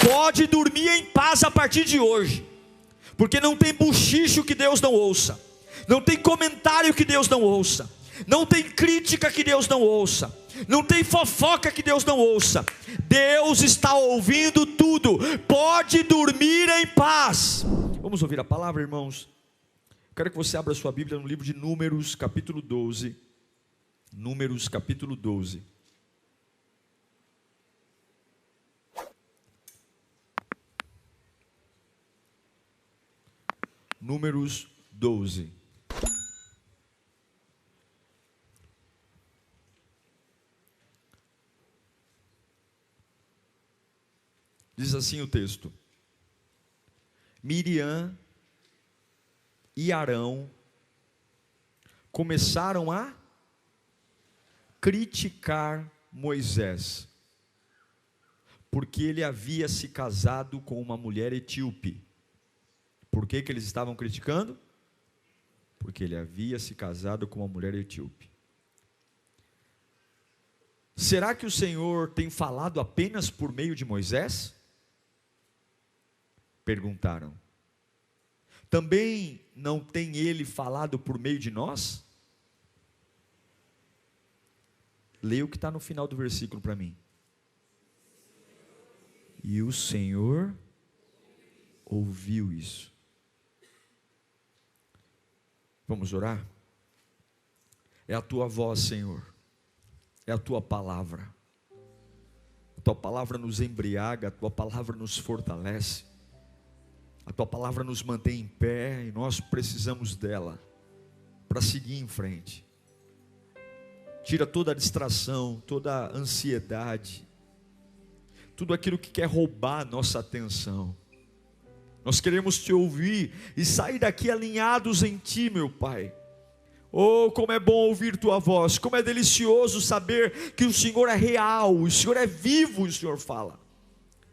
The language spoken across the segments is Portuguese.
pode dormir em paz a partir de hoje, porque não tem buchicho que Deus não ouça, não tem comentário que Deus não ouça, não tem crítica que Deus não ouça, não tem fofoca que Deus não ouça. Deus está ouvindo tudo. Pode dormir em paz. Vamos ouvir a palavra, irmãos? Quero que você abra sua Bíblia no livro de Números, capítulo 12. Números, capítulo 12. Números 12. Diz assim o texto: Miriam e Arão começaram a criticar Moisés, porque ele havia se casado com uma mulher etíope. Por que eles estavam criticando? Porque ele havia se casado com uma mulher etíope. Será que o Senhor tem falado apenas por meio de Moisés? Perguntaram. Também não tem ele falado por meio de nós? Leia o que está no final do versículo para mim. E o Senhor ouviu isso. Vamos orar? É a tua voz, Senhor, é a tua palavra. A tua palavra nos embriaga, a tua palavra nos fortalece, a tua palavra nos mantém em pé, e nós precisamos dela para seguir em frente. Tira toda a distração, toda a ansiedade, tudo aquilo que quer roubar a nossa atenção. Nós queremos te ouvir e sair daqui alinhados em ti, meu Pai. Oh, como é bom ouvir tua voz, como é delicioso saber que o Senhor é real, o Senhor é vivo, o Senhor fala.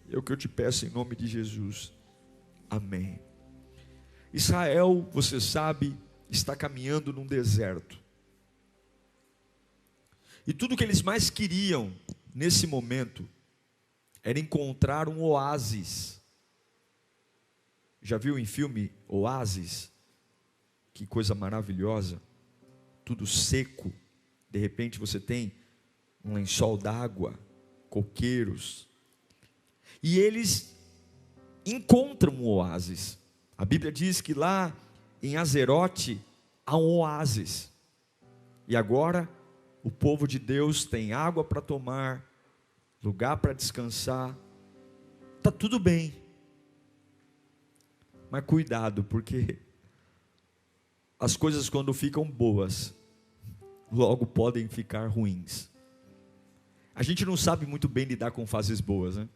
É o que eu te peço em nome de Jesus. Amém. Israel, você sabe, está caminhando num deserto. E tudo que eles mais queriam nesse momento era encontrar um oásis. Já viu em filme Oásis? Que coisa maravilhosa. Tudo seco. De repente você tem um lençol d'água, coqueiros. E eles encontram um oásis. A Bíblia diz que lá em Azerote há um oásis. E agora o povo de Deus tem água para tomar, lugar para descansar. Está tudo bem. Mas cuidado, porque as coisas quando ficam boas, logo podem ficar ruins. A gente não sabe muito bem lidar com fases boas, né?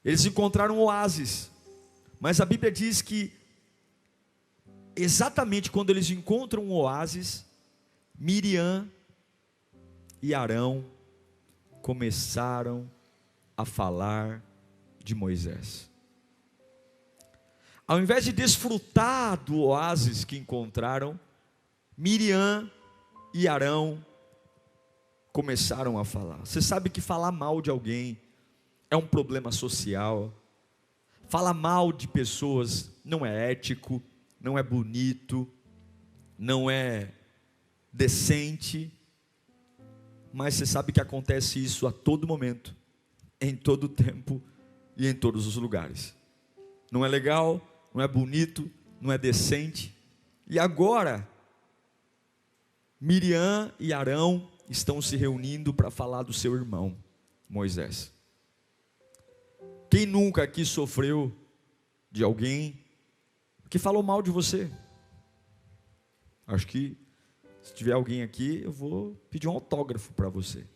Eles encontraram um oásis, mas a Bíblia diz que exatamente quando eles encontram um oásis, Miriam e Arão começaram a falar de Moisés. Ao invés de desfrutar do oásis que encontraram, Miriam e Arão começaram a falar. Você sabe que falar mal de alguém é um problema social. Falar mal de pessoas não é ético, não é bonito, não é decente. Mas você sabe que acontece isso a todo momento, em todo tempo e em todos os lugares. Não é legal, não é bonito, não é decente. E agora, Miriam e Arão estão se reunindo para falar do seu irmão, Moisés. Quem nunca aqui sofreu de alguém que falou mal de você? Acho que se tiver alguém aqui, eu vou pedir um autógrafo para você.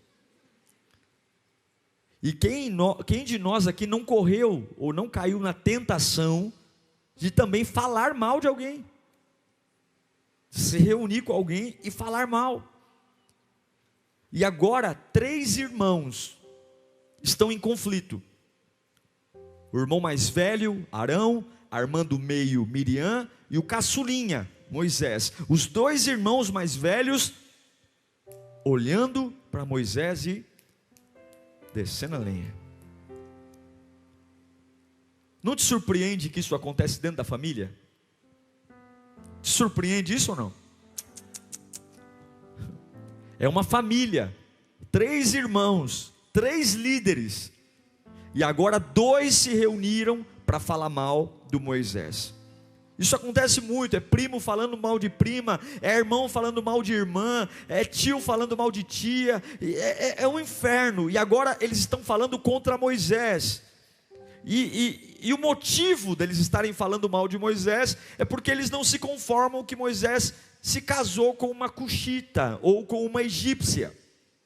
E quem de nós aqui não correu ou não caiu na tentação de também falar mal de alguém? Se reunir com alguém e falar mal. E agora 3 irmãos estão em conflito. O irmão mais velho, Arão, a irmã do meio, Miriam, e o caçulinha, Moisés. Os 2 irmãos mais velhos olhando para Moisés e descendo a lenha. Não te surpreende que isso acontece dentro da família? Te surpreende isso ou não? É uma família, 3 irmãos, 3 líderes, e agora 2 se reuniram para falar mal do Moisés. Isso acontece muito, é primo falando mal de prima, é irmão falando mal de irmã, é tio falando mal de tia, é um inferno. E agora eles estão falando contra Moisés, e o motivo deles estarem falando mal de Moisés, é porque eles não se conformam que Moisés se casou com uma cuxita, ou com uma egípcia.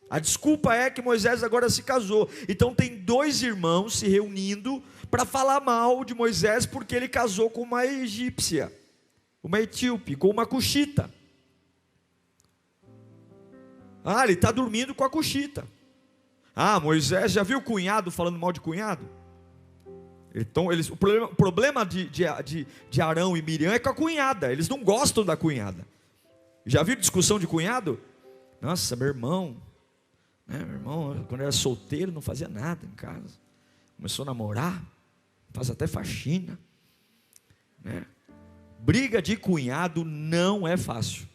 A desculpa é que Moisés agora se casou. Então tem 2 irmãos se reunindo para falar mal de Moisés, porque ele casou com uma egípcia, uma etíope, com uma cuxita. Ele está dormindo com a cuxita. Moisés, já viu o cunhado falando mal de cunhado? Então, o problema de Arão e Miriam é com a cunhada. Eles não gostam da cunhada. Já viu discussão de cunhado? Nossa, meu irmão, quando era solteiro, não fazia nada em casa. Começou a namorar, faz até faxina, né? Briga de cunhado não é fácil.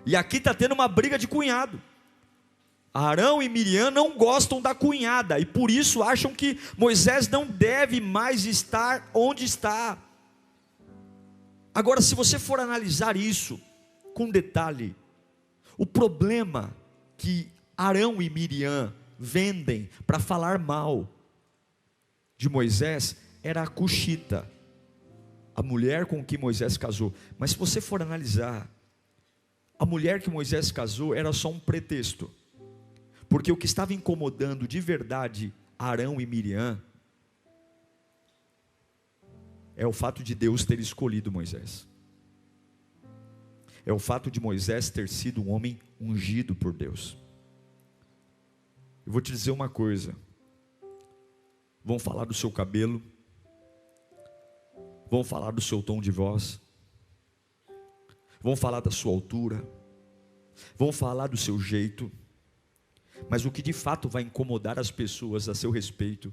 E aqui está tendo uma briga de cunhado. Arão e Miriam não gostam da cunhada, e por isso acham que Moisés não deve mais estar onde está. Agora, se você for analisar isso com detalhe, o problema que Arão e Miriam vendem para falar mal de Moisés era a cuxita, a mulher com que Moisés casou. Mas se você for analisar, a mulher que Moisés casou era só um pretexto, porque o que estava incomodando de verdade Arão e Miriam é o fato de Deus ter escolhido Moisés, é o fato de Moisés ter sido um homem ungido por Deus. Eu vou te dizer uma coisa: vão falar do seu cabelo, vão falar do seu tom de voz, vão falar da sua altura, vão falar do seu jeito, mas o que de fato vai incomodar as pessoas a seu respeito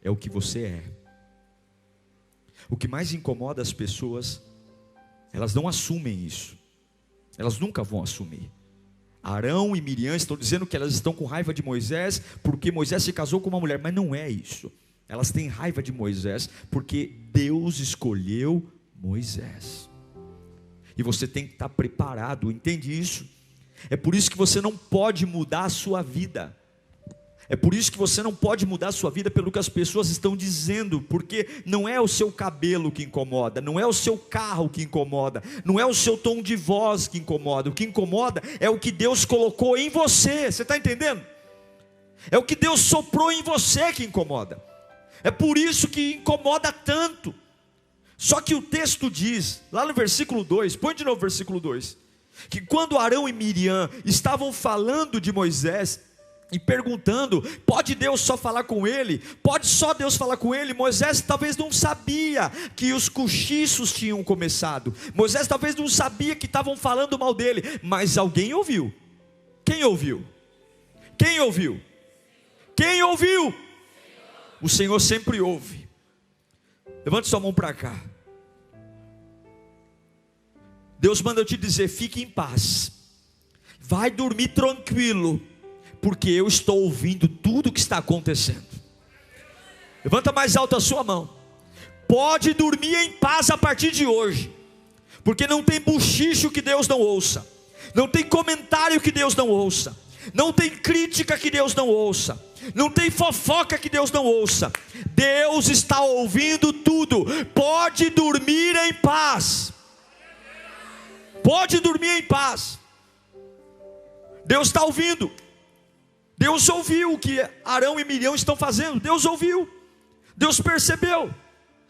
é o que você é. O que mais incomoda as pessoas, elas não assumem isso, elas nunca vão assumir. Arão e Miriam estão dizendo que elas estão com raiva de Moisés porque Moisés se casou com uma mulher, mas não é isso. Elas têm raiva de Moisés porque Deus escolheu Moisés, e você tem que estar preparado, entende isso? É por isso que você não pode mudar a sua vida. É por isso que você não pode mudar a sua vida pelo que as pessoas estão dizendo, porque não é o seu cabelo que incomoda, não é o seu carro que incomoda, não é o seu tom de voz que incomoda. O que incomoda é o que Deus colocou em você. Você está entendendo? É o que Deus soprou em você que incomoda. É por isso que incomoda tanto. Só que o texto diz, lá no versículo 2, põe de novo o versículo 2, que quando Arão e Miriam estavam falando de Moisés e perguntando, pode Deus só falar com ele? Pode só Deus falar com ele? Moisés talvez não sabia que os cochichos tinham começado. Moisés talvez não sabia que estavam falando mal dele. Mas alguém ouviu. Quem ouviu? Quem ouviu? Quem ouviu? O Senhor sempre ouve. Levante sua mão para cá. Deus manda eu te dizer, fique em paz, vai dormir tranquilo, porque eu estou ouvindo tudo o que está acontecendo. Levanta mais alto a sua mão. Pode dormir em paz a partir de hoje, porque não tem bochicho que Deus não ouça, não tem comentário que Deus não ouça, não tem crítica que Deus não ouça, não tem fofoca que Deus não ouça. Deus está ouvindo tudo. Pode dormir em paz. Pode dormir em paz. Deus está ouvindo. Deus ouviu o que Arão e Miriam estão fazendo. Deus ouviu. Deus percebeu.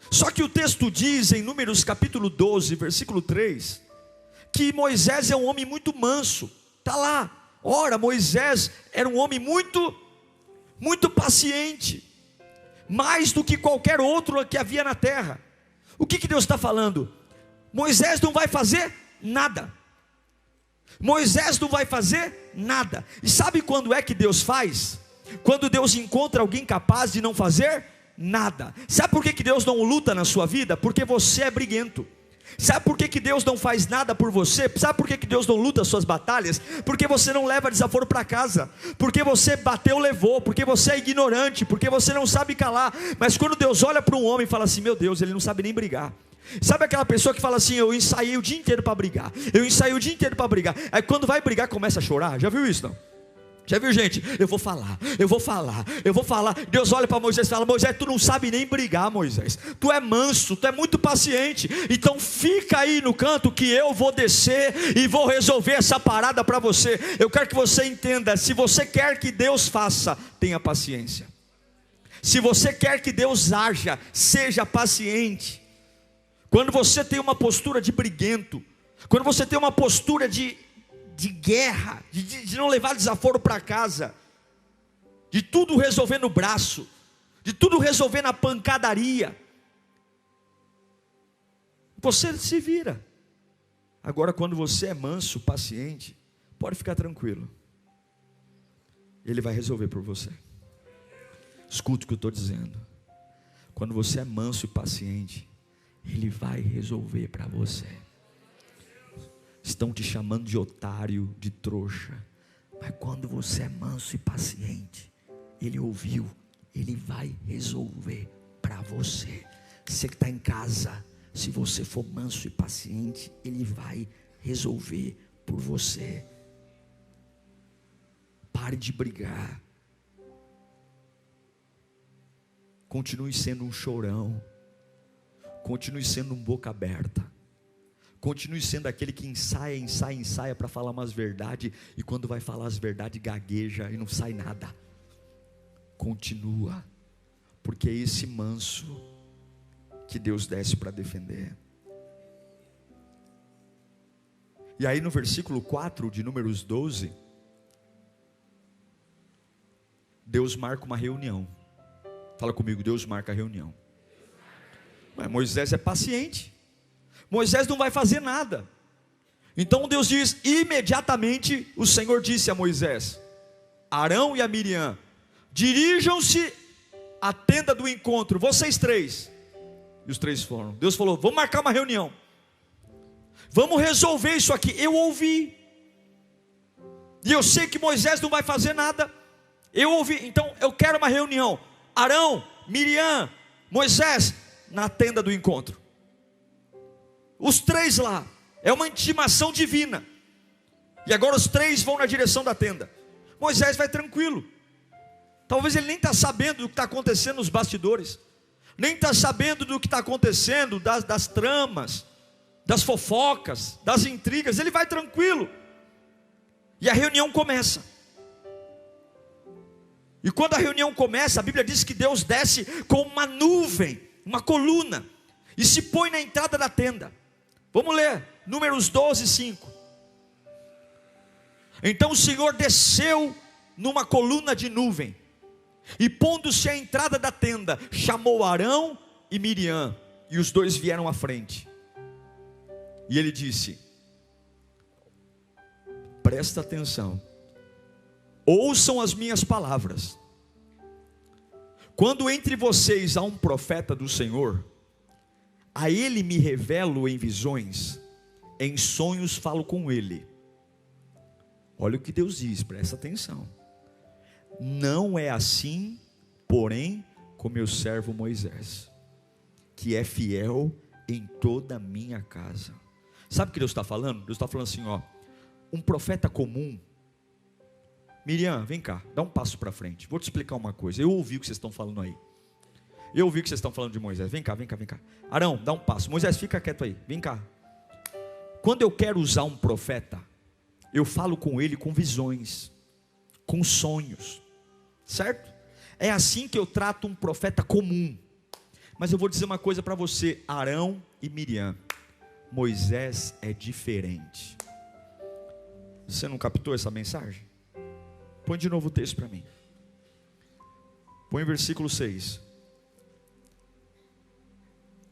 Só que o texto diz em Números capítulo 12, versículo 3, que Moisés é um homem muito manso. Está lá. Ora, Moisés era um homem muito paciente, mais do que qualquer outro que havia na terra. O que Deus está falando? Moisés não vai fazer nada. Moisés não vai fazer nada. E sabe quando é que Deus faz? Quando Deus encontra alguém capaz de não fazer nada. Sabe por que Deus não luta na sua vida? Porque você é briguento. Sabe por que Deus não faz nada por você? Sabe por que Deus não luta as suas batalhas? Porque você não leva desaforo para casa, porque você bateu, levou, porque você é ignorante, porque você não sabe calar. Mas quando Deus olha para um homem e fala assim: meu Deus, ele não sabe nem brigar. Sabe aquela pessoa que fala assim: eu ensaiei o dia inteiro para brigar, eu ensaiei o dia inteiro para brigar. Aí quando vai brigar começa a chorar. Já viu isso não? Já viu gente? Eu vou falar. Deus olha para Moisés e fala: Moisés, tu não sabe nem brigar, Moisés. Tu é manso, tu é muito paciente. Então fica aí no canto que eu vou descer e vou resolver essa parada para você. Eu quero que você entenda: se você quer que Deus faça, tenha paciência. Se você quer que Deus haja, seja paciente. Quando você tem uma postura de briguento, quando você tem uma postura de guerra, de não levar desaforo para casa, de tudo resolver no braço, de tudo resolver na pancadaria, você se vira. Agora quando você é manso, paciente, pode ficar tranquilo, Ele vai resolver por você. Escuta o que eu estou dizendo. Quando você é manso e paciente, Ele vai resolver para você. Estão te chamando de otário, de trouxa, mas quando você é manso e paciente, Ele ouviu, Ele vai resolver para você. Você que está em casa, se você for manso e paciente, Ele vai resolver por você. Pare de brigar, continue sendo um chorão, continue sendo um boca aberta, continue sendo aquele que ensaia para falar umas verdades, e quando vai falar as verdades gagueja e não sai nada. Continua, porque é esse manso que Deus desce para defender. E aí no versículo 4 de Números 12, Deus marca uma reunião. Fala comigo: Deus marca a reunião. Mas Moisés é paciente, Moisés não vai fazer nada. Então Deus diz: imediatamente o Senhor disse a Moisés, Arão e a Miriam: dirijam-se à tenda do encontro, vocês três. E os três foram. Deus falou: vamos marcar uma reunião, vamos resolver isso aqui. Eu ouvi, e eu sei que Moisés não vai fazer nada. Eu ouvi, então eu quero uma reunião. Arão, Miriam, Moisés, na tenda do encontro. Os três lá, é uma intimação divina. E agora os três vão na direção da tenda. Moisés vai tranquilo. Talvez ele nem está sabendo do que está acontecendo nos bastidores, nem está sabendo do que está acontecendo, das tramas, das fofocas, das intrigas. Ele vai tranquilo. E a reunião começa. E quando a reunião começa, a Bíblia diz que Deus desce com uma nuvem, uma coluna, e se põe na entrada da tenda. Vamos ler, Números 12, 5. Então o Senhor desceu numa coluna de nuvem, e pondo-se à entrada da tenda, chamou Arão e Miriam, e os dois vieram à frente. E ele disse: presta atenção, ouçam as minhas palavras. Quando entre vocês há um profeta do Senhor, a ele me revelo em visões, em sonhos falo com ele. Olha o que Deus diz, presta atenção. Não é assim, porém, com meu servo Moisés, que é fiel em toda a minha casa. Sabe o que Deus está falando? Deus está falando assim, ó, um profeta comum. Miriam, vem cá, dá um passo para frente. Vou te explicar uma coisa. Eu ouvi o que vocês estão falando aí. Eu ouvi o que vocês estão falando de Moisés. Vem cá. Arão, dá um passo. Moisés, fica quieto aí. Vem cá. Quando eu quero usar um profeta, eu falo com ele com visões, com sonhos, certo? É assim que eu trato um profeta comum. Mas eu vou dizer uma coisa para você, Arão e Miriam: Moisés é diferente. Você não captou essa mensagem? Põe de novo o texto para mim. Põe o versículo 6.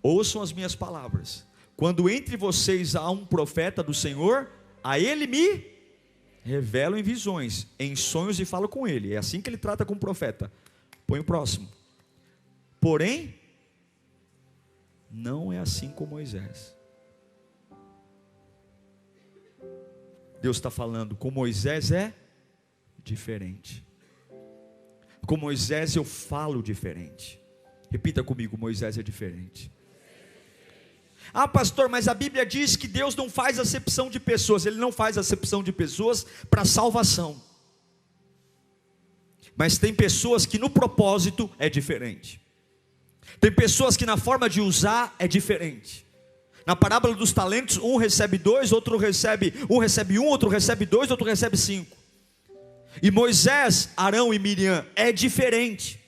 Ouçam as minhas palavras. Quando entre vocês há um profeta do Senhor, a ele me revelo em visões, em sonhos e falo com ele. É assim que ele trata com o profeta. Põe o próximo. Porém, não é assim com Moisés. Deus está falando, com Moisés é diferente. Com Moisés eu falo diferente. Repita comigo, Moisés é diferente. Ah, pastor, mas a Bíblia diz que Deus não faz acepção de pessoas. Ele não faz acepção de pessoas para salvação. Mas tem pessoas que no propósito é diferente. Tem pessoas que na forma de usar é diferente. Na parábola dos talentos, um recebe 2, outro recebe 1, outro recebe 2, outro recebe 5. E Moisés, Arão e Miriam é diferente.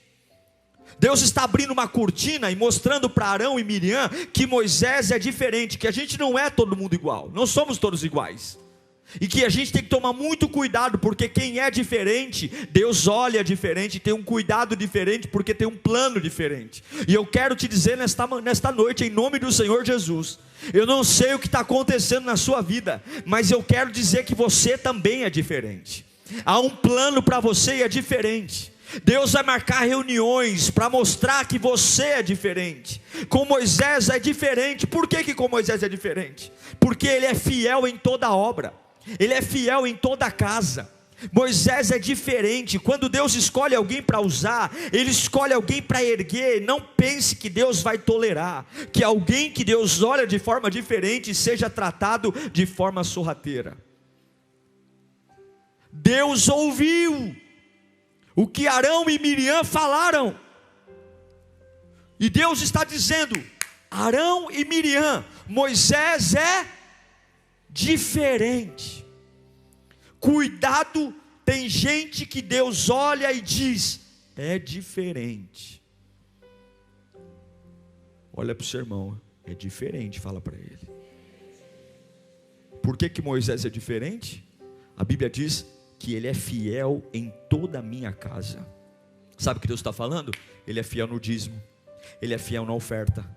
Deus está abrindo uma cortina e mostrando para Arão e Miriam que Moisés é diferente, que a gente não é todo mundo igual, não somos todos iguais. E que a gente tem que tomar muito cuidado, porque quem é diferente, Deus olha diferente, tem um cuidado diferente, porque tem um plano diferente. E eu quero te dizer nesta noite, em nome do Senhor Jesus, eu não sei o que está acontecendo na sua vida, mas eu quero dizer que você também é diferente. Há um plano para você e é diferente. Deus vai marcar reuniões para mostrar que você é diferente. Com Moisés é diferente. Por que com Moisés é diferente? Porque ele é fiel em toda obra, ele é fiel em toda casa. Moisés é diferente. Quando Deus escolhe alguém para usar, Ele escolhe alguém para erguer. Não pense que Deus vai tolerar que alguém que Deus olha de forma diferente seja tratado de forma sorrateira. Deus ouviu o que Arão e Miriam falaram, e Deus está dizendo: Arão e Miriam, Moisés é diferente. Cuidado, tem gente que Deus olha e diz: é diferente. Olha para o seu irmão, é diferente, fala para ele. Por que Moisés é diferente? A Bíblia diz que ele é fiel em toda a minha casa. Sabe o que Deus está falando? Ele é fiel no dízimo, ele é fiel na oferta,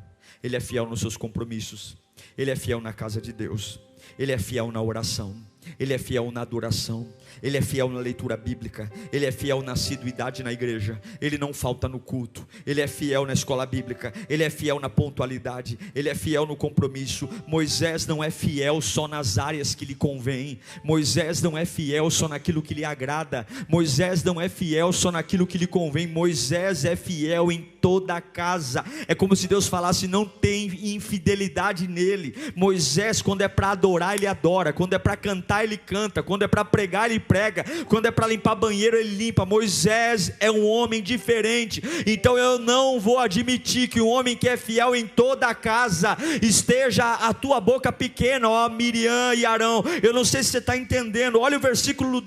ele é fiel nos seus compromissos, ele é fiel na casa de Deus, ele é fiel na oração, ele é fiel na adoração, ele é fiel na leitura bíblica, ele é fiel na assiduidade na igreja, ele não falta no culto, ele é fiel na escola bíblica, ele é fiel na pontualidade, ele é fiel no compromisso. Moisés não é fiel só nas áreas que lhe convém, Moisés não é fiel só naquilo que lhe agrada, Moisés não é fiel só naquilo que lhe convém, Moisés é fiel em toda a casa. É como se Deus falasse: não tem infidelidade nele. Moisés, quando é para adorar, ele adora, quando é para cantar, ele canta, quando é para pregar, ele prega, quando é para limpar banheiro, ele limpa. Moisés é um homem diferente. Então eu não vou admitir que um homem que é fiel em toda a casa esteja a tua boca pequena, ó Miriam e Arão. Eu não sei se você está entendendo. Olha o versículo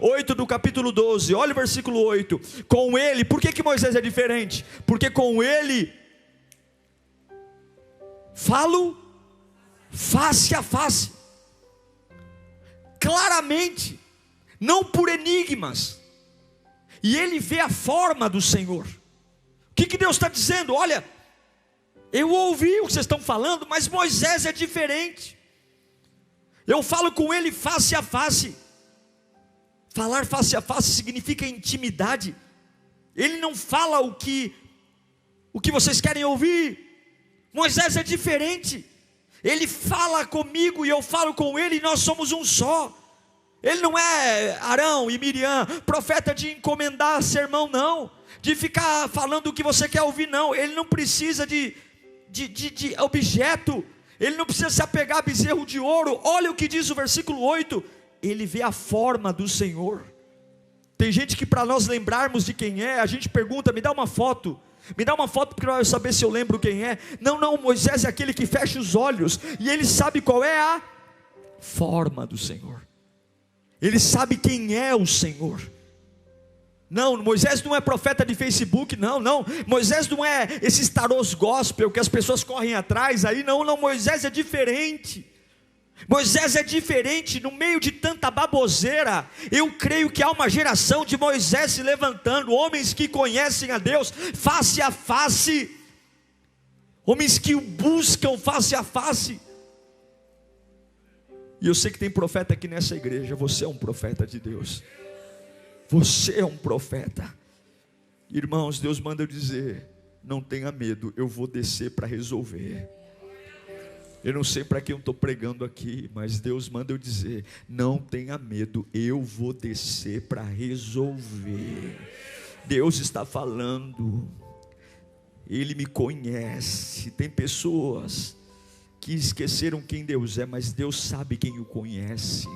8 do capítulo 12. Olha o versículo 8. Com ele, por que Moisés é diferente? Porque com ele falo face a face, claramente, não por enigmas, e ele vê a forma do Senhor. O que Deus está dizendo? Olha, eu ouvi o que vocês estão falando, mas Moisés é diferente. Eu falo com ele face a face. Falar face a face significa intimidade. Ele não fala o que vocês querem ouvir. Moisés é diferente. Ele fala comigo e eu falo com ele, e nós somos um só. Ele não é Arão e Miriam, profeta de encomendar sermão, não, de ficar falando o que você quer ouvir, não. Ele não precisa de objeto, ele não precisa se apegar a bezerro de ouro. Olha o que diz o versículo 8: ele vê a forma do Senhor. Tem gente que, para nós lembrarmos de quem é, a gente pergunta: me dá uma foto, porque eu saber se eu lembro quem é. Não, Moisés é aquele que fecha os olhos, e ele sabe qual é a forma do Senhor, ele sabe quem é o Senhor. Não, Moisés não é profeta de Facebook, não, Moisés não é esses tarôs gospel que as pessoas correm atrás aí, não, Moisés é diferente. Moisés é diferente. No meio de tanta baboseira, eu creio que há uma geração de Moisés se levantando, homens que conhecem a Deus face a face, homens que o buscam face a face. E eu sei que tem profeta aqui nessa igreja. Você é um profeta de Deus, você é um profeta. Irmãos, Deus manda eu dizer: não tenha medo, eu vou descer para resolver. Eu não sei para quem eu estou pregando aqui, mas Deus manda eu dizer: não tenha medo, eu vou descer para resolver. Deus está falando, Ele me conhece. Tem pessoas que esqueceram quem Deus é, mas Deus sabe quem o conhece.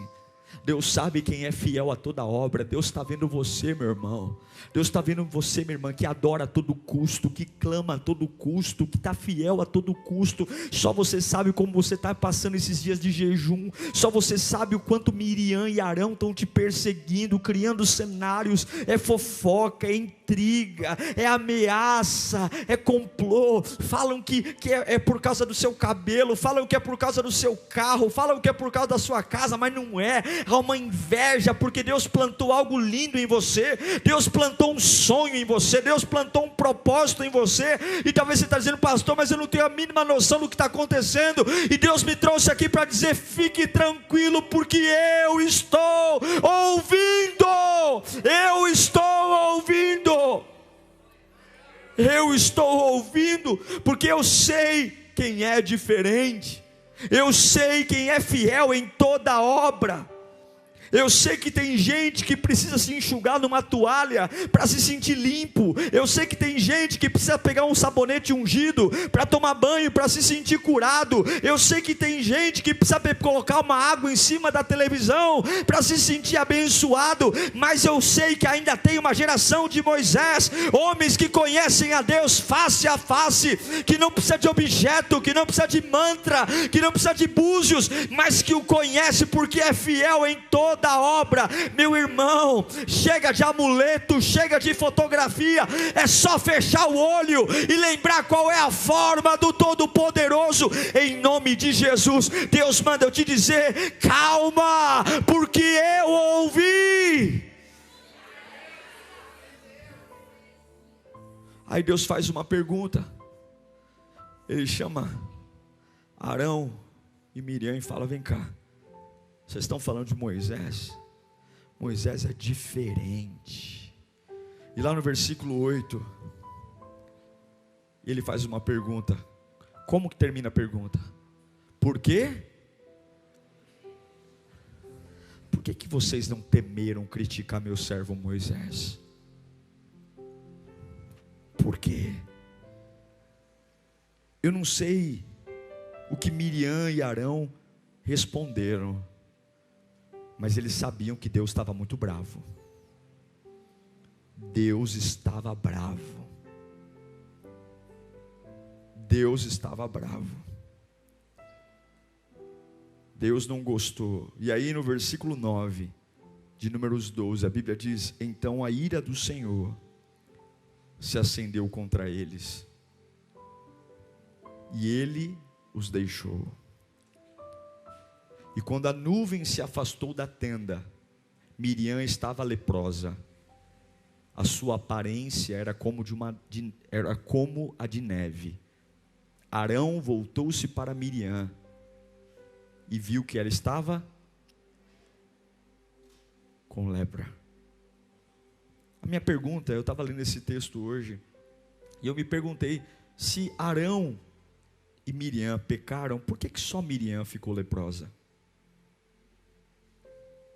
Deus sabe quem é fiel a toda obra. Deus está vendo você, meu irmão. Deus está vendo você, minha irmã, que adora a todo custo, que clama a todo custo, que está fiel a todo custo. Só você sabe como você está passando esses dias de jejum. Só você sabe o quanto Miriam e Arão estão te perseguindo, criando cenários. É fofoca, é intriga, é ameaça, é complô. Falam que é por causa do seu cabelo, falam que é por causa do seu carro, falam que é por causa da sua casa, mas não é. Há uma inveja, porque Deus plantou algo lindo em você. Deus plantou um sonho em você. Deus plantou um propósito em você. E talvez você está dizendo: pastor, mas eu não tenho a mínima noção do que está acontecendo. E Deus me trouxe aqui para dizer: fique tranquilo, porque eu estou ouvindo. Eu estou ouvindo. Eu estou ouvindo, porque eu sei quem é diferente. Eu sei quem é fiel em toda obra. Eu sei que tem gente que precisa se enxugar numa toalha para se sentir limpo. Eu sei que tem gente que precisa pegar um sabonete ungido para tomar banho, para se sentir curado. Eu sei que tem gente que precisa colocar uma água em cima da televisão para se sentir abençoado. Mas eu sei que ainda tem uma geração de Moisés, homens que conhecem a Deus face a face, que não precisa de objeto, que não precisa de mantra, que não precisa de búzios, mas que o conhece porque é fiel em toda da obra. Meu irmão, chega de amuleto, chega de fotografia. É só fechar o olho e lembrar qual é a forma do Todo-Poderoso. Em nome de Jesus, Deus manda eu te dizer: calma, porque eu ouvi. Aí Deus faz uma pergunta. Ele chama Arão e Miriam e fala: vem cá, vocês estão falando de Moisés? Moisés é diferente. E lá no versículo 8, ele faz uma pergunta. Como que termina a pergunta? Por quê? Por que vocês não temeram criticar meu servo Moisés? Por quê? Eu não sei o que Miriam e Arão responderam, mas eles sabiam que Deus estava muito bravo. Deus estava bravo. Deus estava bravo. Deus não gostou. E aí no versículo 9 de Números 12, a Bíblia diz: então a ira do Senhor se acendeu contra eles, e ele os deixou. E quando a nuvem se afastou da tenda, Miriam estava leprosa. A sua aparência era como a de neve. Arão voltou-se para Miriam e viu que ela estava com lepra. A minha pergunta, eu estava lendo esse texto hoje, e eu me perguntei: se Arão e Miriam pecaram, por que só Miriam ficou leprosa?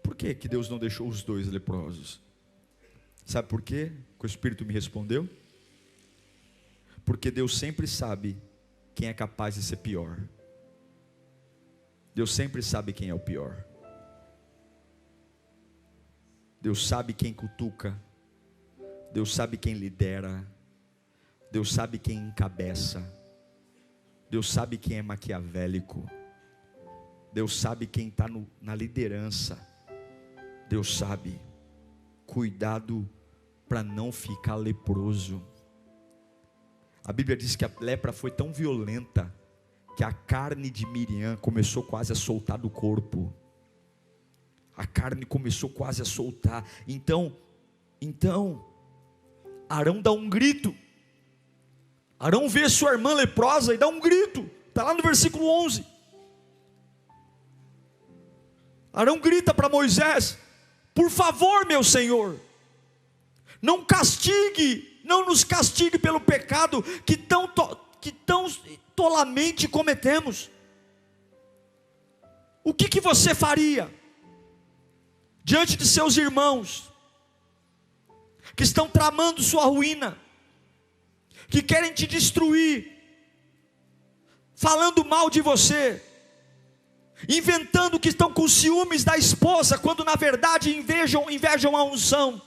Por que Deus não deixou os dois leprosos? Sabe por quê? Que o Espírito me respondeu? Porque Deus sempre sabe quem é capaz de ser pior. Deus sempre sabe quem é o pior. Deus sabe quem cutuca. Deus sabe quem lidera. Deus sabe quem encabeça. Deus sabe quem é maquiavélico. Deus sabe quem está na liderança. Deus sabe. Cuidado para não ficar leproso. A Bíblia diz que a lepra foi tão violenta que a carne de Miriam começou quase a soltar do corpo. A carne começou quase a soltar. Então, Arão dá um grito. Arão vê sua irmã leprosa e dá um grito. Está lá no versículo 11. Arão grita para Moisés: por favor, meu senhor, não castigue não nos castigue pelo pecado que tão tolamente cometemos. O que você faria diante de seus irmãos que estão tramando sua ruína, que querem te destruir, falando mal de você, inventando que estão com ciúmes da esposa, quando na verdade invejam a unção?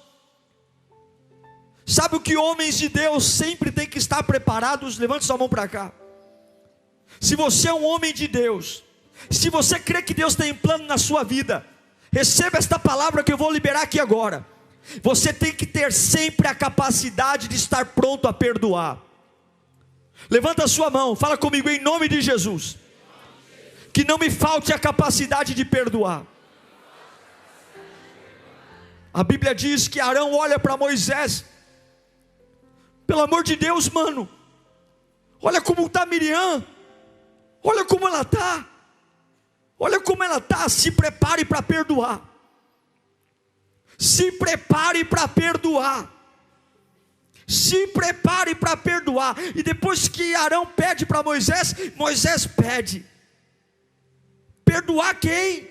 Sabe o que homens de Deus sempre têm que estar preparados? Levante sua mão para cá. Se você é um homem de Deus, se você crê que Deus tem plano na sua vida, receba esta palavra que eu vou liberar aqui agora. Você tem que ter sempre a capacidade de estar pronto a perdoar. Levanta a sua mão, fala comigo em nome de Jesus. Que não me falte a capacidade de perdoar. A Bíblia diz que Arão olha para Moisés. Pelo amor de Deus, mano, olha como está Miriam, olha como ela está, olha como ela está. Se prepare para perdoar, se prepare para perdoar, se prepare para perdoar. E depois que Arão pede para Moisés, Moisés pede, perdoar quem?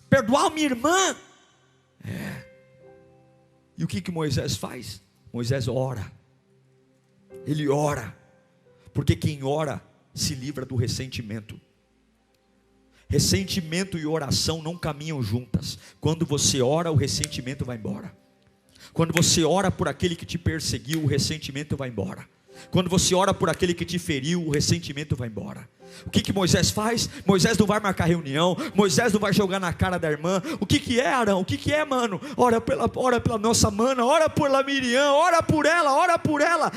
Perdoar minha irmã? E o que Moisés faz? Moisés ora. Ele ora, porque quem ora se livra do ressentimento. Ressentimento e oração não caminham juntas. Quando você ora, o ressentimento vai embora. Quando você ora por aquele que te perseguiu, o ressentimento vai embora. Quando você ora por aquele que te feriu, o ressentimento vai embora. O que Moisés faz? Moisés não vai marcar reunião, Moisés não vai jogar na cara da irmã. O que é, Arão? O que é, mano? Ora pela nossa mana, ora pela Miriam, ora por ela.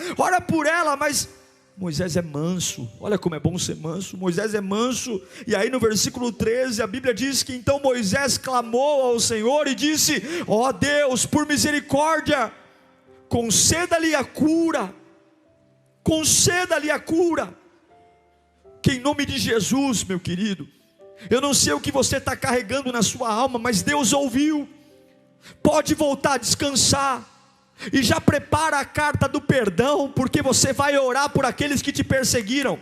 Mas Moisés é manso. Olha como é bom ser manso. Moisés é manso. E aí no versículo 13 a Bíblia diz que então Moisés clamou ao Senhor e disse: ó Deus, por misericórdia, conceda-lhe a cura. Conceda-lhe a cura. Que em nome de Jesus, meu querido, eu não sei o que você está carregando na sua alma, mas Deus ouviu. Pode voltar a descansar. E já prepara a carta do perdão, porque você vai orar por aqueles que te perseguiram.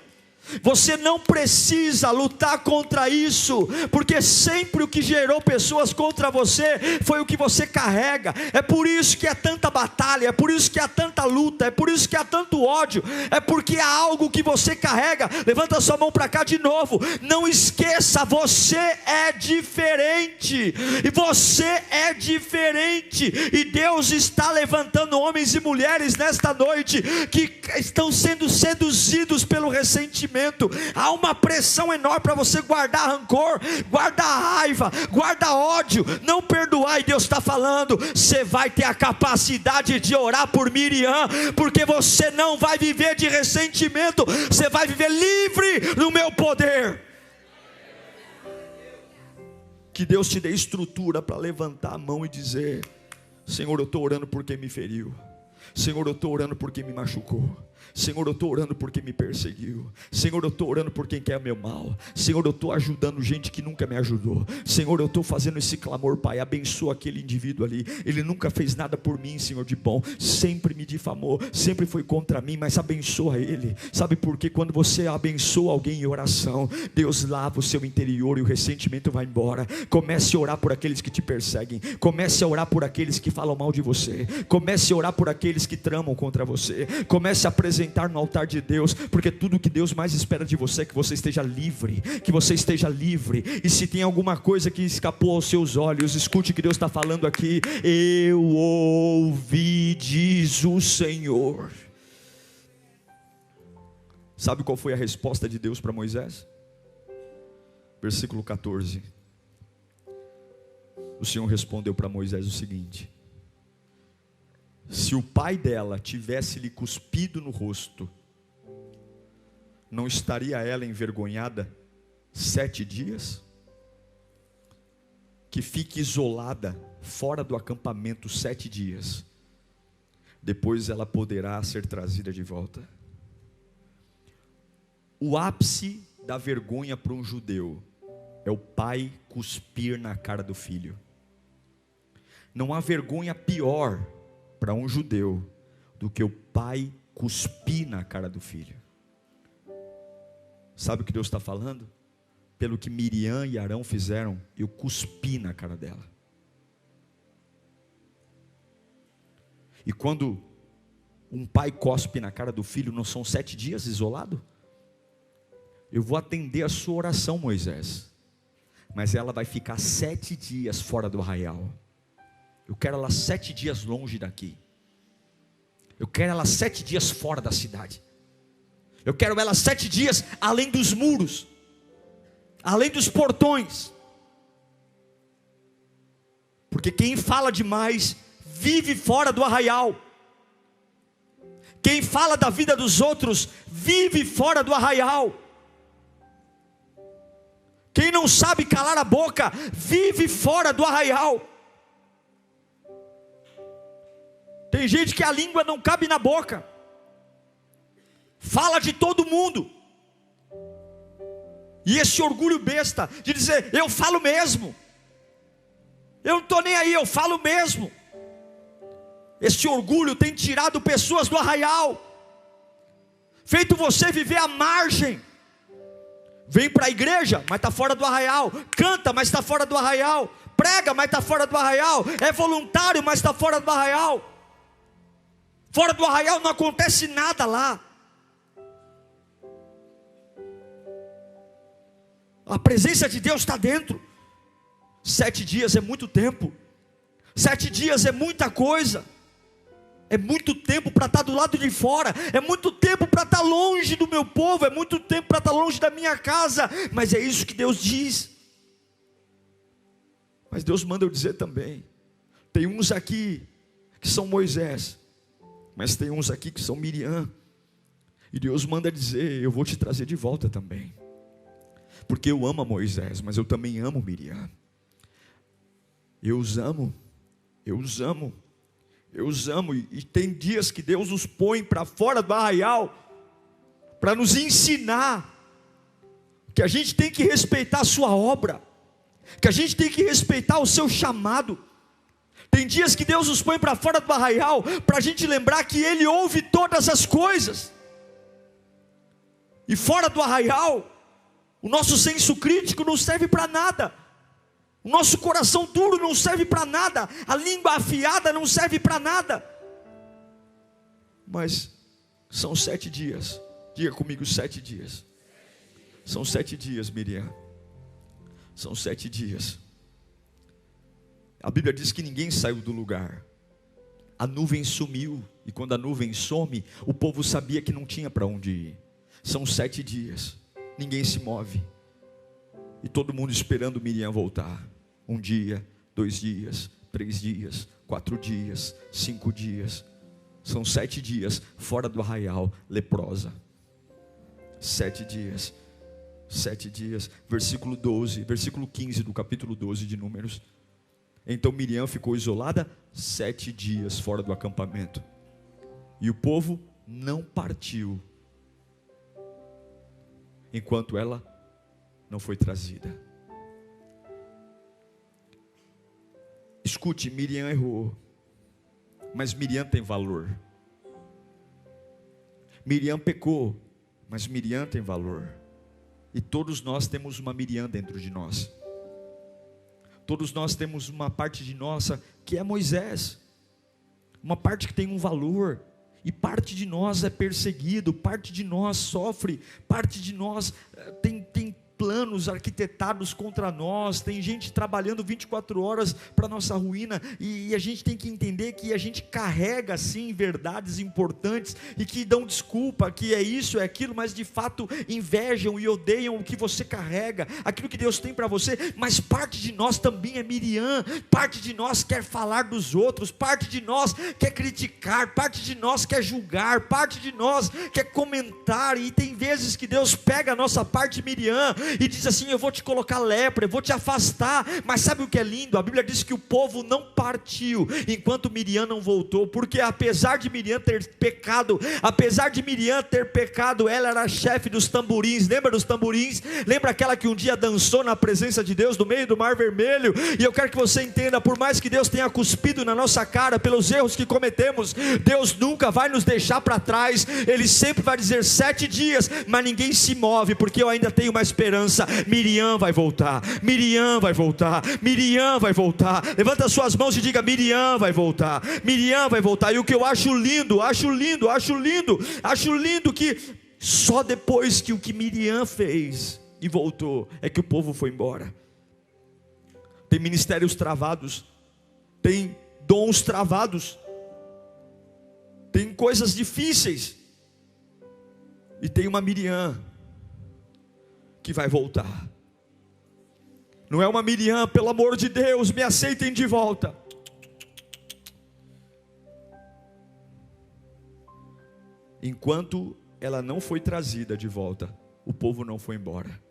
Você não precisa lutar contra isso, porque sempre o que gerou pessoas contra você foi o que você carrega. É por isso que há tanta batalha, é por isso que há tanta luta, é por isso que há tanto ódio, é porque há algo que você carrega. Levanta sua mão para cá de novo. Não esqueça, você é diferente, e você é diferente, e Deus está levantando homens e mulheres nesta noite que estão sendo seduzidos pelo ressentimento. Há uma pressão enorme para você guardar rancor, guardar raiva, guardar ódio, não perdoar. E Deus está falando: você vai ter a capacidade de orar por Miriam, porque você não vai viver de ressentimento, você vai viver livre no meu poder. Que Deus te dê estrutura para levantar a mão e dizer: Senhor, eu estou orando por quem me feriu. Senhor, eu estou orando por quem me machucou. Senhor, eu estou orando por quem me perseguiu. Senhor, eu estou orando por quem quer meu mal. Senhor, eu estou ajudando gente que nunca me ajudou. Senhor, eu estou fazendo esse clamor, Pai, abençoa aquele indivíduo ali. Ele nunca fez nada por mim, Senhor, de bom. Sempre me difamou, sempre foi contra mim, mas abençoa ele. Sabe por quê? Quando você abençoa alguém em oração, Deus lava o seu interior e o ressentimento vai embora. Comece a orar por aqueles que te perseguem. Comece a orar por aqueles que falam mal de você. Comece a orar por aqueles que tramam contra você. Comece a apresentar no altar de Deus, porque tudo que Deus mais espera de você é que você esteja livre, que você esteja livre. E se tem alguma coisa que escapou aos seus olhos, escute o que Deus está falando aqui: eu ouvi, diz o Senhor. Sabe qual foi a resposta de Deus para Moisés? Versículo 14. O Senhor respondeu para Moisés o seguinte: se o pai dela tivesse lhe cuspido no rosto, não estaria ela envergonhada 7 dias? Que fique isolada fora do acampamento 7 dias, depois ela poderá ser trazida de volta. O ápice da vergonha para um judeu é o pai cuspir na cara do filho. Não há vergonha pior para um judeu do que o pai cuspir na cara do filho. Sabe o que Deus está falando? Pelo que Miriam e Arão fizeram, eu cuspi na cara dela. E quando um pai cospe na cara do filho, não são 7 dias isolado? Eu vou atender a sua oração, Moisés, mas ela vai ficar 7 dias fora do arraial. Eu quero ela 7 dias longe daqui. Eu quero ela 7 dias fora da cidade. Eu quero ela 7 dias além dos muros, além dos portões. Porque quem fala demais vive fora do arraial. Quem fala da vida dos outros vive fora do arraial. Quem não sabe calar a boca vive fora do arraial. Tem gente que a língua não cabe na boca, fala de todo mundo, e esse orgulho besta de dizer, eu falo mesmo, eu não estou nem aí, eu falo mesmo. Esse orgulho tem tirado pessoas do arraial, feito você viver à margem. Vem para a igreja, mas está fora do arraial. Canta, mas está fora do arraial. Prega, mas está fora do arraial. É voluntário, mas está fora do arraial. Fora do arraial não acontece nada lá. A presença de Deus está dentro. 7 dias é muito tempo. 7 dias é muita coisa. É muito tempo para estar do lado de fora. É muito tempo para estar longe do meu povo. É muito tempo para estar longe da minha casa. Mas é isso que Deus diz. Mas Deus manda eu dizer também. Tem uns aqui que são Moisés, mas tem uns aqui que são Miriam. E Deus manda dizer, eu vou te trazer de volta também. Porque eu amo a Moisés, mas eu também amo Miriam. Eu os amo. Eu os amo. Eu os amo, e tem dias que Deus os põe para fora do arraial, para nos ensinar, que a gente tem que respeitar a sua obra, que a gente tem que respeitar o seu chamado. Tem dias que Deus nos põe para fora do arraial, para a gente lembrar que Ele ouve todas as coisas. E fora do arraial, o nosso senso crítico não serve para nada. O nosso coração duro não serve para nada. A língua afiada não serve para nada. Mas são 7 dias. Diga comigo, 7 dias. São 7 dias, Miriam. São 7 dias. A Bíblia diz que ninguém saiu do lugar. A nuvem sumiu. E quando a nuvem some, o povo sabia que não tinha para onde ir. São 7 dias. Ninguém se move. E todo mundo esperando Miriam voltar. 1 dia, 2 dias, 3 dias, 4 dias, 5 dias. São 7 dias fora do arraial, leprosa. 7 dias. 7 dias. Versículo 12, versículo 15 do capítulo 12 de Números. Então Miriam ficou isolada 7 dias fora do acampamento. E o povo não partiu enquanto ela não foi trazida. Escute, Miriam errou, mas Miriam tem valor. Miriam pecou, mas Miriam tem valor. E todos nós temos uma Miriam dentro de nós. Todos nós temos uma parte de nossa que é Moisés. Uma parte que tem um valor. E parte de nós é perseguido, parte de nós sofre, parte de nós tem planos arquitetados contra nós, tem gente trabalhando 24 horas para nossa ruína, e a gente tem que entender que a gente carrega sim verdades importantes, e que dão desculpa, que é isso, é aquilo, mas de fato invejam e odeiam o que você carrega, aquilo que Deus tem para você. Mas parte de nós também é Miriam, parte de nós quer falar dos outros, parte de nós quer criticar, parte de nós quer julgar, parte de nós quer comentar, e tem vezes que Deus pega a nossa parte Miriam, e diz assim: eu vou te colocar lepra, eu vou te afastar. Mas sabe o que é lindo? A Bíblia diz que o povo não partiu enquanto Miriam não voltou, porque apesar de Miriam ter pecado, ela era a chefe dos tamborins. Lembra dos tamborins? Lembra aquela que um dia dançou na presença de Deus no meio do Mar Vermelho? E eu quero que você entenda, por mais que Deus tenha cuspido na nossa cara pelos erros que cometemos, Deus nunca vai nos deixar para trás. Ele sempre vai dizer 7 dias, mas ninguém se move, porque eu ainda tenho uma esperança. Miriam vai voltar, Miriam vai voltar, Miriam vai voltar. Levanta suas mãos e diga: Miriam vai voltar, Miriam vai voltar. E o que eu acho lindo que só depois que o que Miriam fez e voltou, é que o povo foi embora. Tem ministérios travados, tem dons travados, tem coisas difíceis, e tem uma Miriam que vai voltar. Não é uma Miriam: pelo amor de Deus, me aceitem de volta. Enquanto ela não foi trazida de volta, o povo não foi embora.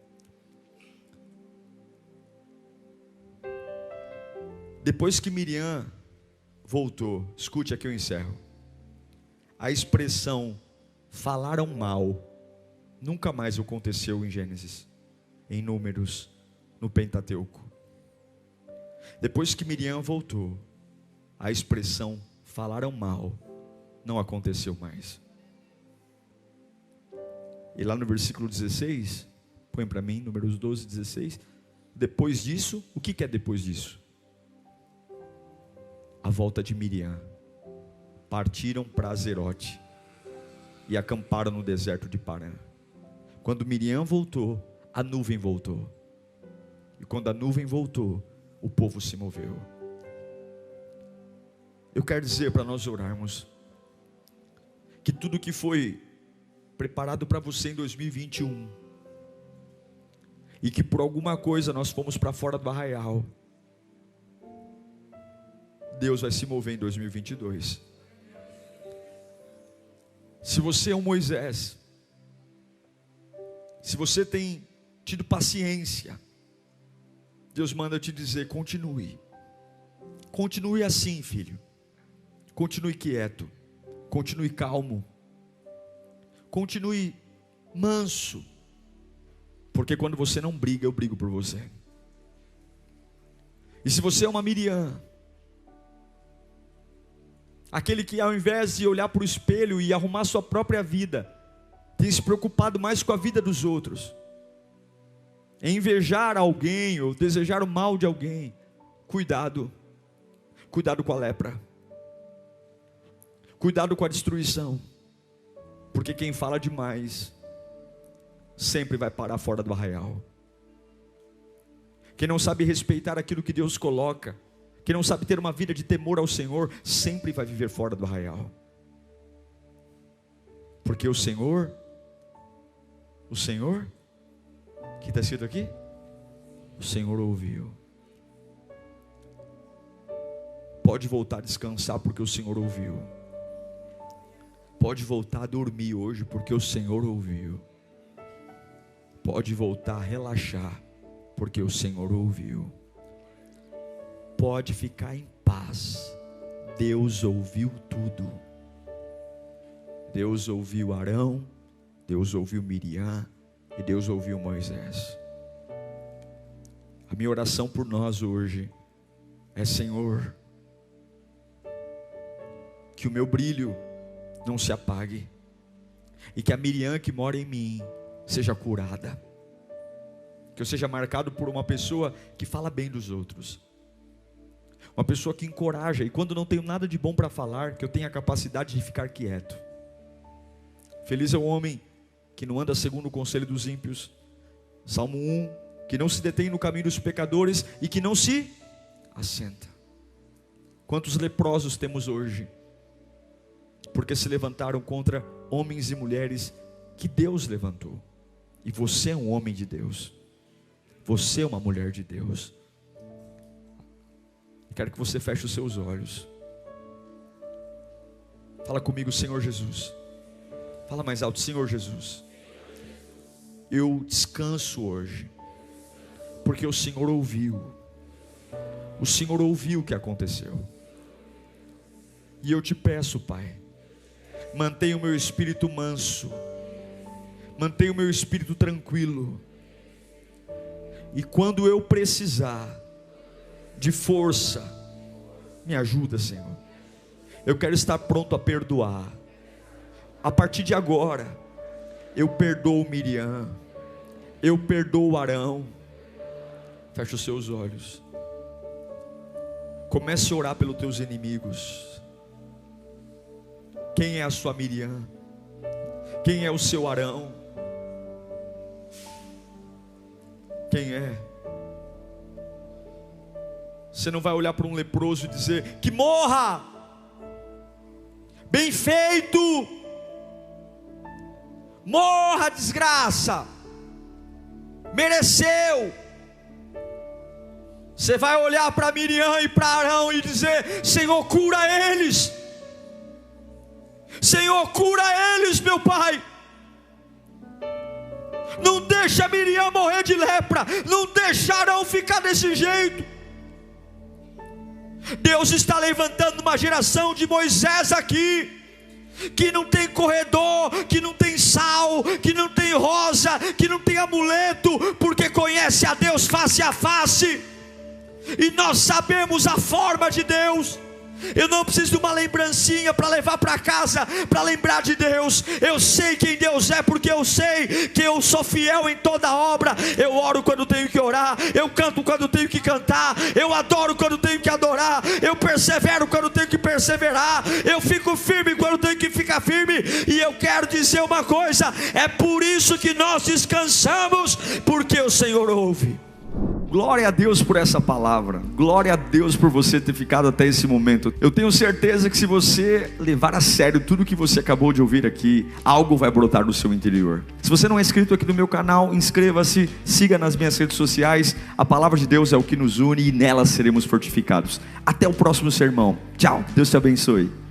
Depois que Miriam voltou, escute, aqui eu encerro. A expressão falaram mal nunca mais aconteceu em Gênesis, em Números, no Pentateuco. Depois que Miriam voltou, a expressão falaram mal não aconteceu mais. E lá no versículo 16, põe para mim, Números 12, 16. Depois disso, o que é depois disso? A volta de Miriam. Partiram para Azerote e acamparam no deserto de Parã. Quando Miriam voltou, a nuvem voltou. E quando a nuvem voltou, o povo se moveu. Eu quero dizer para nós orarmos, que tudo que foi preparado para você em 2021, e que por alguma coisa nós fomos para fora do arraial, Deus vai se mover em 2022. Se você é um Moisés, se você tem tido paciência, Deus manda te dizer: continue assim, filho, continue quieto, continue calmo, continue manso, porque quando você não briga, eu brigo por você. E se você é uma Miriam, aquele que ao invés de olhar para o espelho e arrumar sua própria vida, tem se preocupado mais com a vida dos outros, em invejar alguém ou desejar o mal de alguém, cuidado com a lepra, cuidado com a destruição, porque quem fala demais sempre vai parar fora do arraial. Quem não sabe respeitar aquilo que Deus coloca, quem não sabe ter uma vida de temor ao Senhor, sempre vai viver fora do arraial. Porque o Senhor, que está escrito aqui, o Senhor ouviu. Pode voltar a descansar, porque o Senhor ouviu. Pode voltar a dormir hoje, porque o Senhor ouviu. Pode voltar a relaxar, porque o Senhor ouviu. Pode ficar em paz, Deus ouviu tudo. Deus ouviu Arão, Deus ouviu Miriam e Deus ouviu Moisés. A minha oração por nós hoje é: Senhor, que o meu brilho não se apague, e que a Miriam que mora em mim seja curada, que eu seja marcado por uma pessoa que fala bem dos outros, uma pessoa que encoraja, e quando não tenho nada de bom para falar, que eu tenha a capacidade de ficar quieto. Feliz é o homem que não anda segundo o conselho dos ímpios, Salmo 1, que não se detém no caminho dos pecadores e que não se assenta. Quantos leprosos temos hoje, porque se levantaram contra homens e mulheres que Deus levantou. E você é um homem de Deus, você é uma mulher de Deus. Quero que você feche os seus olhos. Fala comigo: Senhor Jesus. Fala mais alto: Senhor Jesus, eu descanso hoje, porque o Senhor ouviu. O Senhor ouviu o que aconteceu. E eu te peço, Pai, mantenha o meu espírito manso, mantenha o meu espírito tranquilo. E quando eu precisar de força, me ajuda, Senhor. Eu quero estar pronto a perdoar. A partir de agora, eu perdoo Miriam, eu perdoo Arão. Feche os seus olhos. Comece a orar pelos teus inimigos. Quem é a sua Miriam? Quem é o seu Arão? Quem é? Você não vai olhar para um leproso e dizer: que morra, bem feito, morra, desgraça, mereceu. Você vai olhar para Miriam e para Arão e dizer: Senhor, cura eles, Senhor, cura eles, meu Pai. Não deixa Miriam morrer de lepra, não deixa Arão ficar desse jeito. Deus está levantando uma geração de Moisés aqui, que não tem corredor, que não tem sal, que não tem rosa, que não tem amuleto, porque conhece a Deus face a face. E nós sabemos a forma de Deus. Eu não preciso de uma lembrancinha para levar para casa, para lembrar de Deus. Eu sei quem Deus é, porque eu sei que eu sou fiel em toda obra. Eu oro quando tenho que orar, eu canto quando tenho que cantar, eu adoro quando tenho que adorar, eu persevero quando tenho que perseverar, eu fico firme quando tenho que ficar firme. E eu quero dizer uma coisa: é por isso que nós descansamos, porque o Senhor ouve. Glória a Deus por essa palavra. Glória a Deus por você ter ficado até esse momento. Eu tenho certeza que se você levar a sério tudo que você acabou de ouvir aqui, algo vai brotar no seu interior. Se você não é inscrito aqui no meu canal, inscreva-se, siga nas minhas redes sociais. A palavra de Deus é o que nos une e nela seremos fortificados. Até o próximo sermão. Tchau, Deus te abençoe.